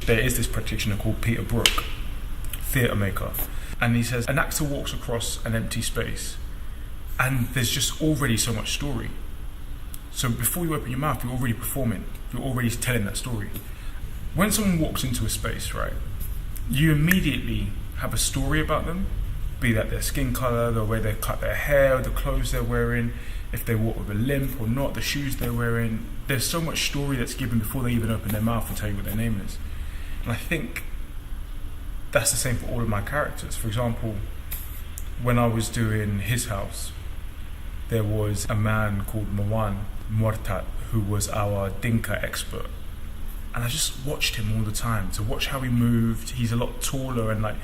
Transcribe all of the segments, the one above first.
there is this practitioner called Peter Brook, theatre maker, and he says an actor walks across an empty space and there's just already so much story. So before you open your mouth, you're already performing, you're already telling that story. When someone walks into a space, right, you immediately have a story about them, be that their skin colour, the way they cut their hair, the clothes they're wearing, if they walk with a limp or not, the shoes they're wearing. There's so much story that's given before they even open their mouth and tell you what their name is. And I think that's the same for all of my characters. For example, when I was doing His House, there was a man called Mawan Mortat who was our Dinka expert. And I just watched him all the time, to watch how he moved. He's a lot taller, and like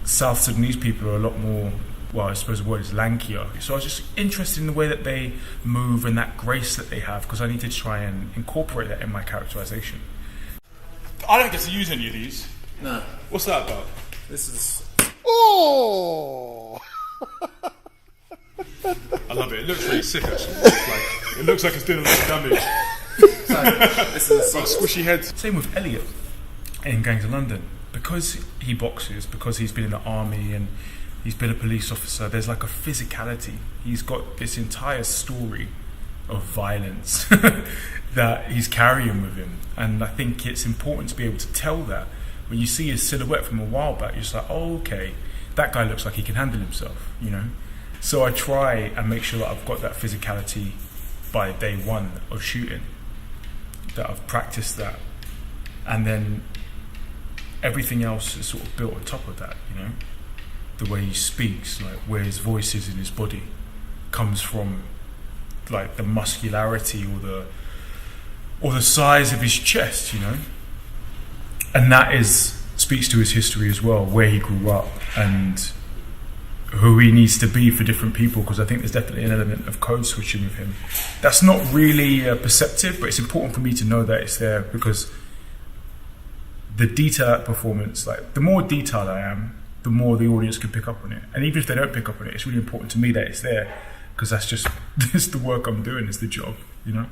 South Sudanese people are a lot more, well, I suppose the word is lankier. So I was just interested in the way that they move and that grace that they have, because I need to try and incorporate that in my characterization. I don't get to use any of these. No. What's that about? This is... Oh! I love it. It looks really sick, actually. It looks like it's doing a lot of damage. This is a Squishy head. Same with Elliot in Gangs of London. Because he boxes, because he's been in the army and he's been a police officer, there's like a physicality. He's got this entire story of violence that he's carrying with him. And I think it's important to be able to tell that. When you see his silhouette from a while back, you're just like, oh, okay, that guy looks like he can handle himself, you know? So I try and make sure that I've got that physicality by day one of shooting, that I've practiced that. And then everything else is sort of built on top of that, you know? The way he speaks, like where his voice is in his body, comes from like the muscularity or the size of his chest, you know? And that speaks to his history as well, where he grew up and who he needs to be for different people, because I think there's definitely an element of code switching with him. That's not really perceptive, but it's important for me to know that it's there, because the detail at performance, like the more detailed I am, the more the audience can pick up on it. And even if they don't pick up on it, it's really important to me that it's there, because that's just the work I'm doing, it's the job, you know?